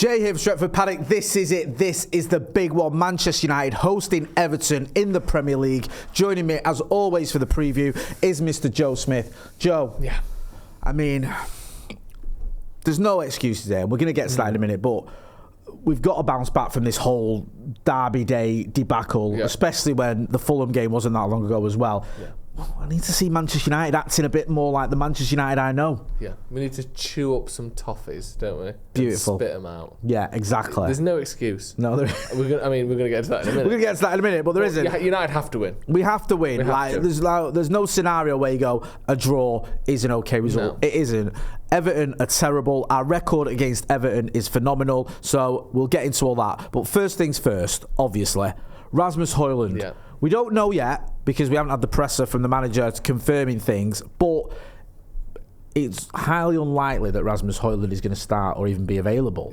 Jay here from Stretford, Paddock. This is it. This is the big one. Manchester United hosting Everton in the Premier League. Joining me, as always, for the preview is Mr. Joe Smith. Joe, yeah. I mean, there's no excuses there. We're going to get to that in a minute, but we've got to bounce back from this whole Derby Day debacle, especially when the Fulham game wasn't that long ago as well. Yeah. I need to see Manchester United acting a bit more like the Manchester United I know. Yeah, we need to chew up some toffees, don't we? Beautiful. And spit them out. Yeah, exactly. There's no excuse. No, there we're gonna get to that in a minute. We're going to get to that in a minute, but there isn't. United have to win. We have to win. There's no scenario where you go, a draw is an okay result. No. It isn't. Everton are terrible. Our record against Everton is phenomenal, so we'll get into all that. But first things first, obviously, Rasmus Hojlund. Yeah. We don't know yet because we haven't had the presser from the manager confirming things, but it's highly unlikely that Rasmus Hojlund is going to start or even be available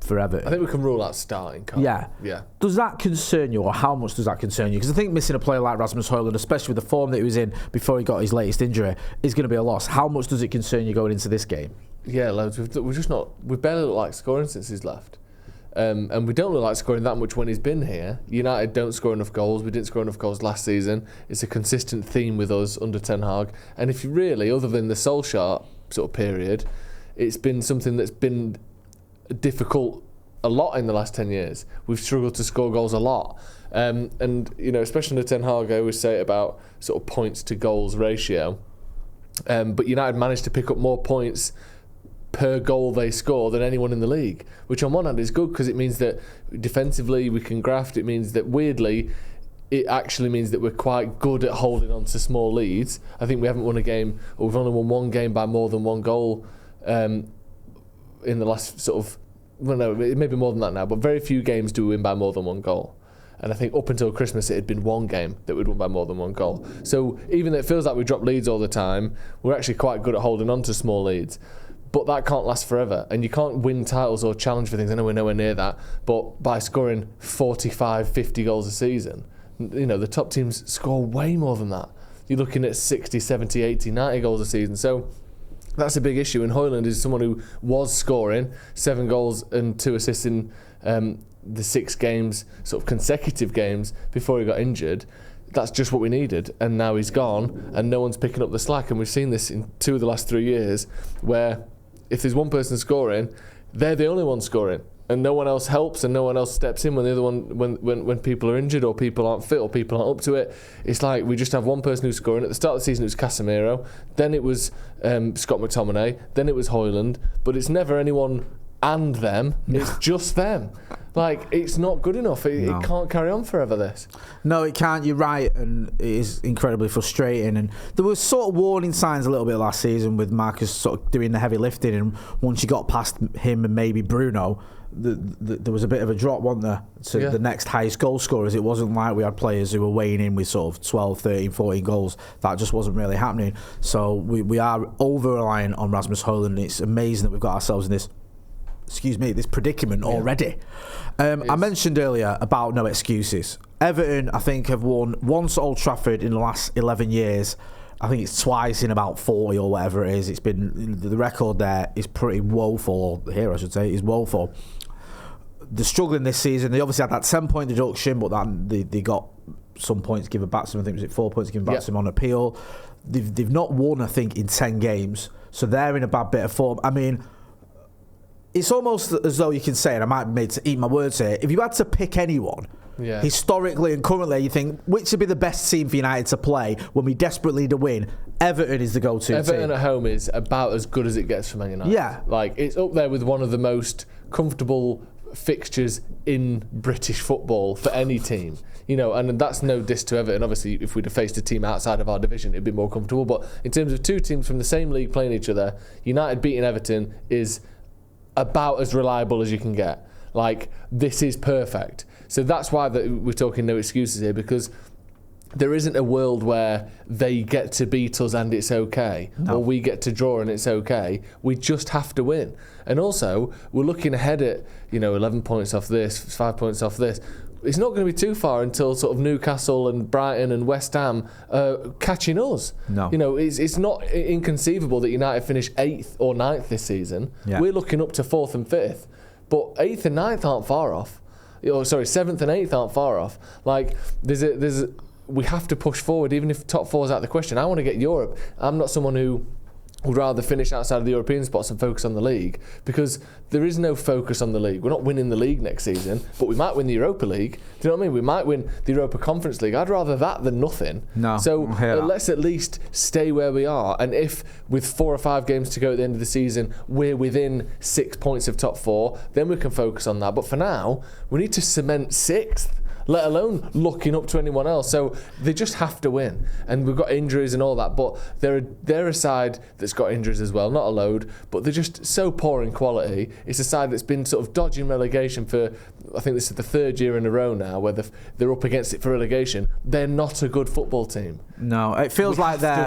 for Everton. I think we can rule out starting, can't we? Yeah. Does that concern you, or how much does that concern you? Because I think missing a player like Rasmus Hojlund, especially with the form that he was in before he got his latest injury, is going to be a loss. How much does it concern you going into this game? Yeah, loads. We've barely looked like scoring since he's left. And we don't look like scoring that much when he's been here. United don't score enough goals. We didn't score enough goals last season. It's a consistent theme with us under Ten Hag. And if you really, other than the Solskjaer sort of period, it's been something that's been difficult a lot in the last 10 years. We've struggled to score goals a lot. And, you know, especially under Ten Hag, I always say it about sort of points to goals ratio. But United managed to pick up more points per goal they score than anyone in the league, which on one hand is good because it means that defensively we can graft. It means that weirdly it actually means that we're quite good at holding on to small leads. I think we haven't won a game, or we've only won one game by more than one goal in the last sort of, well, no, it may be more than that now, but very few games do we win by more than one goal. And I think up until Christmas it had been one game that we'd won by more than one goal. So even though it feels like we drop leads all the time, we're actually quite good at holding on to small leads. But that can't last forever, and you can't win titles or challenge for things. I know we're nowhere near that, but by scoring 45, 50 goals a season, you know, the top teams score way more than that. You're looking at 60, 70, 80, 90 goals a season. So that's a big issue, and Hojlund is someone who was scoring 7 goals and 2 assists in the 6 games, sort of consecutive games, before he got injured. That's just what we needed, and now he's gone, and no one's picking up the slack. And we've seen this in 2 of the last 3 years, where if there's one person scoring, they're the only one scoring, and no one else helps, and no one else steps in when the other one, when people are injured or people aren't fit or people aren't up to it. It's like we just have one person who's scoring. At the start of the season, it was Casemiro, then it was Scott McTominay, then it was Hojlund, but it's never anyone and them. It's just them. Like, it's not good enough. It can't carry on forever, this. No, it can't. You're right, and it is incredibly frustrating. And there was sort of warning signs a little bit last season with Marcus sort of doing the heavy lifting, and once you got past him and maybe Bruno, there was a bit of a drop, wasn't there, to the next highest goal scorers. It wasn't like we had players who were weighing in with sort of 12, 13, 14 goals. That just wasn't really happening. So we are over-reliant on Rasmus Hojlund. It's amazing that we've got ourselves in this predicament already. I mentioned earlier about no excuses. Everton, I think, have won once at Old Trafford in the last 11 years. I think it's twice in about 40 or whatever it is. It's been, the record there is pretty woeful. Here, I should say, is woeful. They're struggling this season. They obviously had that 10-point deduction, but they got some points given back to them. I think it was 4 points given back to them on appeal. They've not won, I think, in 10 games. So they're in a bad bit of form. I mean, it's almost as though you can say, and I might be made to eat my words here, if you had to pick anyone, historically and currently, you think, which would be the best team for United to play when we desperately need a win? Everton is the go-to team. Everton at home is about as good as it gets for Man United. Yeah. Like, it's up there with one of the most comfortable fixtures in British football for any team. You know, and that's no diss to Everton. Obviously, if we'd have faced a team outside of our division, it'd be more comfortable. But in terms of 2 teams from the same league playing each other, United beating Everton is about as reliable as you can get. Like, this is perfect. So that's why we're talking no excuses here, because there isn't a world where they get to beat us and it's okay, or we get to draw and it's okay. We just have to win. And also, we're looking ahead at, 11 points off this, 5 points off this. It's not going to be too far until sort of Newcastle and Brighton and West Ham catching us. No. It's not inconceivable that United finish 8th or 9th this season. Yeah. We're looking up to 4th and 5th. but 8th and 9th aren't far off. Oh, sorry, 7th and 8th aren't far off. Like, we have to push forward, even if top 4's out of the question. I want to get Europe. I'm not someone who would rather finish outside of the European spots and focus on the league, because there is no focus on the league. We're not winning the league next season, but we might win the Europa League. Do you know what I mean? We might win the Europa Conference League. I'd rather that than nothing. No. So let's at least stay where we are. And if with 4 or 5 games to go at the end of the season, we're within 6 points of top 4, then we can focus on that. But for now, we need to cement 6th. Let alone looking up to anyone else. So they just have to win. And we've got injuries and all that, but they're a side that's got injuries as well, not a load, but they're just so poor in quality. It's a side that's been sort of dodging relegation for, I think this is the 3rd year in a row now, where they're up against it for relegation. They're not a good football team. No, it feels like their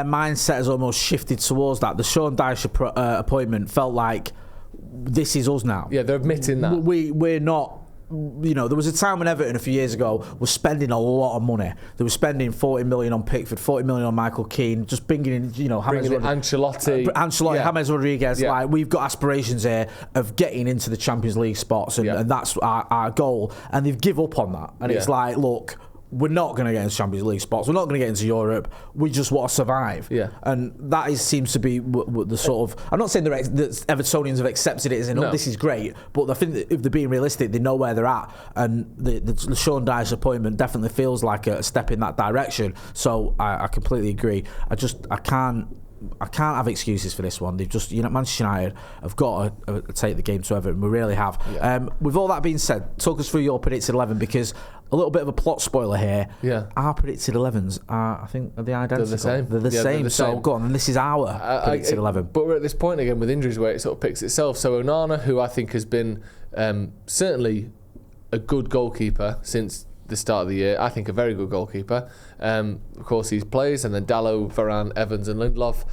mindset has almost shifted towards that. The Sean Dyche appointment felt like, this is us now. Yeah, they're admitting that. We're not... You know, there was a time when Everton a few years ago was spending a lot of money. They were spending 40 million on Pickford, 40 million on Michael Keane, just bringing in, Ancelotti, James Rodriguez. Yeah. Like, we've got aspirations here of getting into the Champions League spots, and that's our goal. And they've give up on that. And it's like, look, we're not going to get into Champions League spots. We're not going to get into Europe. We just want to survive. Yeah. And that seems to be what the sort of... I'm not saying that Evertonians have accepted it as in, this is great, but I think that if they're being realistic, they know where they're at. And the Sean Dyche appointment definitely feels like a step in that direction. So I completely agree. I can't have excuses for this one. They've just, Manchester United have got to take the game to Everton. We really have. Yeah. With all that being said, talk us through your predicted 11, because a little bit of a plot spoiler here. Yeah. Our predicted 11s are the identical. They're the same. They're the same. So go on, and this is our predicted 11. But we're at this point again with injuries where it sort of picks itself. So Onana, who I think has been certainly a good goalkeeper since the start of the year. I think a very good goalkeeper. Of course, he plays, and then Dalot, Varane, Evans and Lindelof.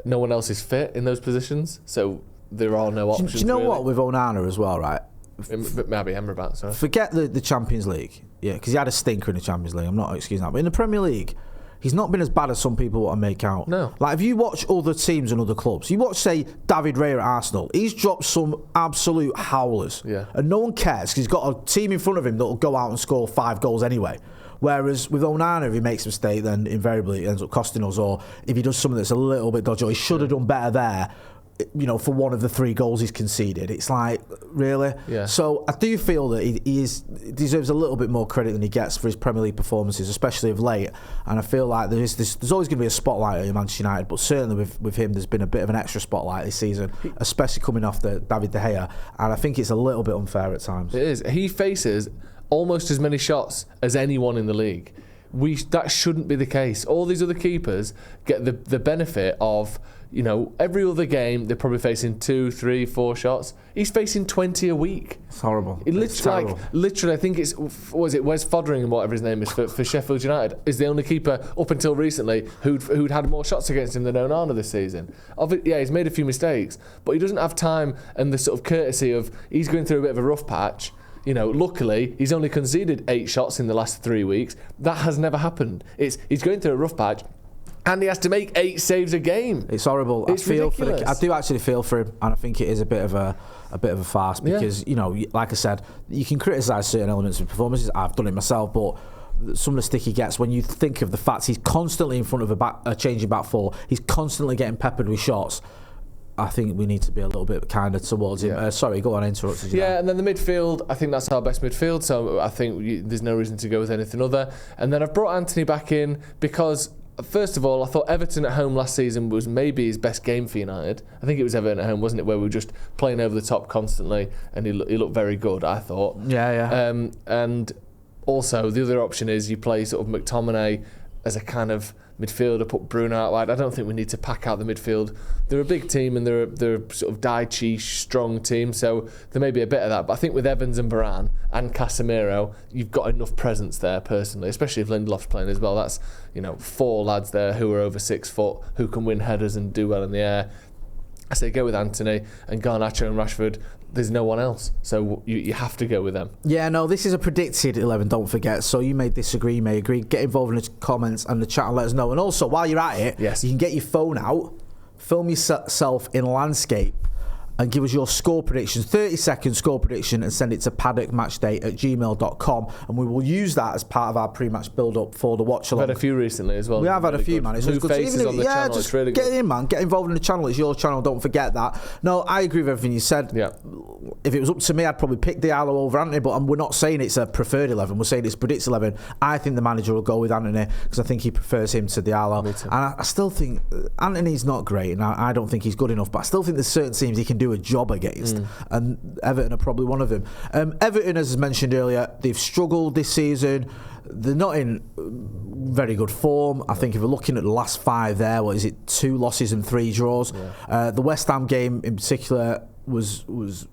No one else is fit in those positions, so there are no options. Do you know really. what, with Onana as well, right? Maybe Emrabat, sorry. Forget the Champions League, because he had a stinker in the Champions League. I'm not excusing that, but in the Premier League, he's not been as bad as some people want to make out. No. Like, if you watch other teams and other clubs, you watch, say, David Raya at Arsenal, he's dropped some absolute howlers. Yeah. And no one cares, because he's got a team in front of him that'll go out and score 5 goals anyway. Whereas with Onana, if he makes a mistake, then invariably it ends up costing us. Or if he does something that's a little bit dodgy, or he should have done better there, for one of the 3 goals he's conceded. It's like, really? Yeah. So I do feel that he deserves a little bit more credit than he gets for his Premier League performances, especially of late. And I feel like there's always going to be a spotlight at Manchester United, but certainly with him, there's been a bit of an extra spotlight this season, especially coming off the David De Gea. And I think it's a little bit unfair at times. It is. He faces almost as many shots as anyone in the league. That shouldn't be the case. All these other keepers get the benefit of, every other game they're probably facing 2, 3, 4 shots. He's facing 20 a week. It's horrible. Literally, I think it's Wes Foderingham, whatever his name is for Sheffield United, is the only keeper up until recently who'd had more shots against him than Onana this season. He's made a few mistakes, but he doesn't have time and the sort of courtesy of, he's going through a bit of a rough patch. Luckily, he's only conceded 8 shots in the last 3 weeks. That has never happened. He's going through a rough patch, and he has to make 8 saves a game. It's horrible. It's ridiculous. I do actually feel for him, and I think it is a bit of a farce because like I said, you can criticise certain elements of performances. I've done it myself, but some of the stick he gets when you think of the fact he's constantly in front of a changing back 4, he's constantly getting peppered with shots. I think we need to be a little bit kinder towards him. Sorry, go on, I interrupted you. And then the midfield, I think that's our best midfield, so I think there's no reason to go with anything other. And then I've brought Anthony back in because, first of all, I thought Everton at home last season was maybe his best game for United. I think it was Everton at home, wasn't it, where we were just playing over the top constantly, and he looked very good, I thought. Yeah. And also, the other option is you play sort of McTominay as a kind of midfielder, put Bruno out wide. I don't think we need to pack out the midfield. They're a big team and they're a sort of Dyche strong team, so there may be a bit of that. But I think with Evans and Varane and Casemiro, you've got enough presence there personally, especially if Lindelof's playing as well. That's 4 lads there who are over 6 foot, who can win headers and do well in the air. I say go with Anthony and Garnacho and Rashford. There's no one else, so you have to go with them. Yeah, no, this is a predicted 11, don't forget. So you may disagree, you may agree. Get involved in the comments and the chat and let us know. And also, while you're at it, yes, you can get your phone out, film yourself in landscape, and give us your score predictions, 30-second score prediction, and send it to paddockmatchday@gmail.com, and we will use that as part of our pre-match build-up for the watch-along. We've had a few recently as well. We have had a few, man. It's New good. faces Even on the channel. It's really get good. in, man. Get involved in the channel. It's your channel. Don't forget that. No, I agree with everything you said. Yeah. If it was up to me, I'd probably pick Diallo over Anthony, but we're not saying it's a preferred 11. We're saying it's predicted 11. I think the manager will go with Anthony because I think he prefers him to Diallo. And I still think Anthony's not great, and I don't think he's good enough, but I still think there's certain teams he can do a job against, and Everton are probably one of them. Everton, as mentioned earlier, they've struggled this season. They're not in very good form. I think if we're looking at the last 5 there, 2 losses and 3 draws? Yeah. The West Ham game in particular was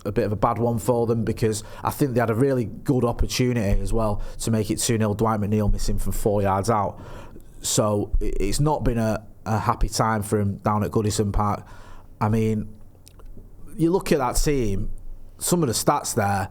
a bit of a bad one for them because I think they had a really good opportunity as well to make it 2-0. Dwight McNeil missing from 4 yards out. So it's not been a happy time for him down at Goodison Park. I mean, you look at that team, some of the stats there,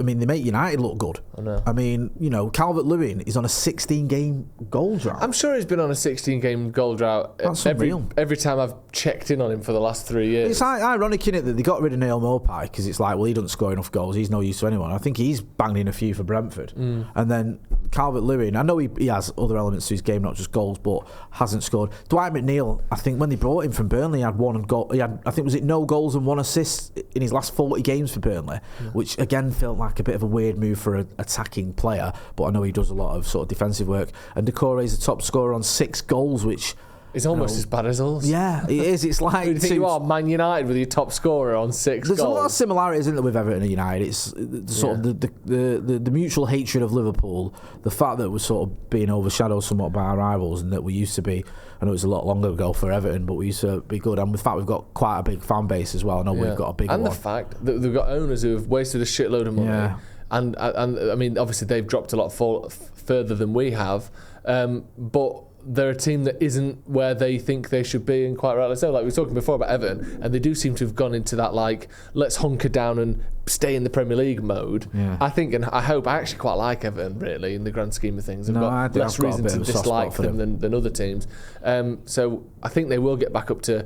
they make United look good. I know. I mean, Calvert-Lewin is on a 16-game goal drought. I'm sure he's been on a 16-game goal drought every time I've checked in on him for the last 3 years. It's ironic, isn't it, that they got rid of Neil Maupay because it's like, well, he doesn't score enough goals. He's no use to anyone. I think he's banged in a few for Brentford. And then Calvert-Lewin, I know he has other elements to his game, not just goals, but hasn't scored. Dwight McNeil, I think when they brought him from Burnley, he had one goal. He had, I think, was it no goals and 1 assist in his last 40 games for Burnley, which again felt like a bit of a weird move for an attacking player, but I know he does a lot of sort of defensive work. And Decore is the top scorer on 6 goals, which is almost as bad as us. Yeah, it is. It's like you think you are Man United with your top scorer on 6 There's goals. a lot of similarities, isn't there, with Everton and United? It's sort of the mutual hatred of Liverpool, the fact that we're sort of being overshadowed somewhat by our rivals, and that we used to be. I know it was a lot longer ago for Everton, but we used to be good. And the fact we've got quite a big fan base as well. I know we've got a big one. And the fact that they've got owners who have wasted a shitload of money. Yeah. And I mean, obviously they've dropped a lot further than we have, but they're a team that isn't where they think they should be, and quite rightly so. Like we were talking before about Everton, and they do seem to have gone into that like, let's hunker down and stay in the Premier League mode. Yeah. I think, and I hope, I actually quite like Everton really in the grand scheme of things. I've got less reason to dislike them than other teams. So I think they will get back up to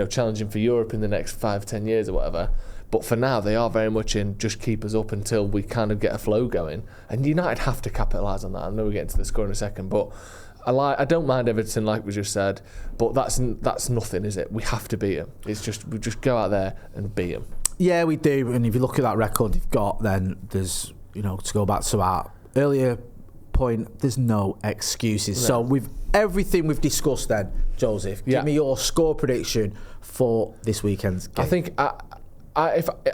challenging for Europe in the next 5-10 years or whatever. But for now, they are very much in just keep us up until we kind of get a flow going. And United have to capitalise on that. I know we'll get into the score in a second, but I don't mind Everton, like we just said, but that's nothing, is it? We have to beat them. It's just we just go out there and beat them. Yeah, we do. And if you look at that record they've got, then there's to go back to our earlier point, there's no excuses. No. So with everything we've discussed, then Joseph, give me your score prediction for this weekend's game.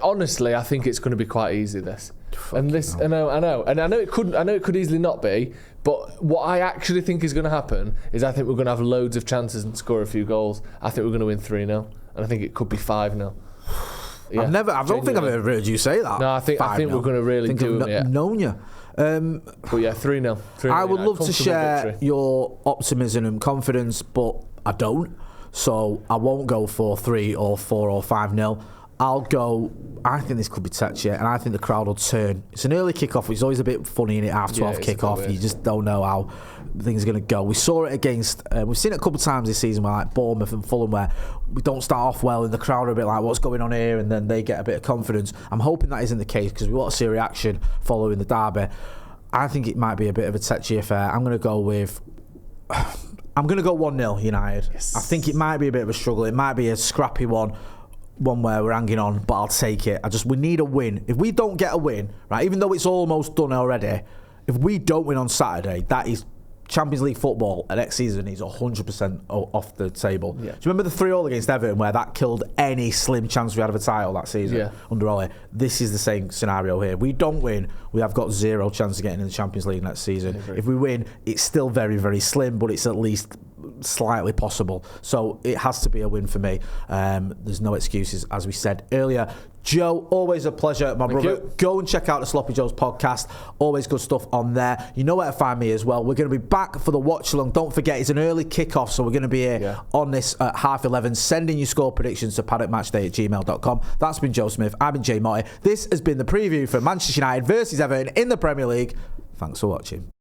Honestly, I think it's going to be quite easy. I know, and I know it could easily not be. But what I actually think is going to happen is I think we're going to have loads of chances and score a few goals. I think we're going to win 3-0, and I think it could be 5-0. Yeah, I don't think I've ever heard you say that. No, I think we're going to really do it. Known you. But yeah, 3-0. I would love to share your optimism and confidence, but I don't. So I won't go for 3 or 4 or 5-0. I think this could be touchy, and I think the crowd will turn. It's an early kick-off, which is always a bit funny in it, half 12 kick-off. You just don't know how things are going to go. We saw it against, we've seen it a couple of times this season, where like Bournemouth and Fulham, where we don't start off well, and the crowd are a bit like, what's going on here? And then they get a bit of confidence. I'm hoping that isn't the case, because we want to see a reaction following the derby. I think it might be a bit of a touchy affair. I'm going to go 1-0 United. Yes. I think it might be a bit of a struggle. It might be a scrappy one where we're hanging on, but I'll take it. We need a win. If we don't get a win, right, even though it's almost done already, if we don't win on Saturday, that is Champions League football next season is 100% off the table. Yeah. Do you remember the 3-3 against Everton where that killed any slim chance we had of a title that season under Ole? This is the same scenario here. We don't win, we have got 0 chance of getting in the Champions League next season. If we win, it's still very, very slim, but it's at least slightly possible. So it has to be a win for me. There's no excuses, as we said earlier. Joe, always a pleasure, my brother. Go and check out the Sloppy Joe's podcast. Always good stuff on there. You know where to find me as well. We're going to be back for the watch along. Don't forget, it's an early kickoff, so we're going to be here on this at 11:30. Sending your score predictions to paddockmatchday@gmail.com. That's been Joe Smith. I've been Jay Motti. This has been the preview for Manchester United versus Everton in the Premier League. Thanks for watching.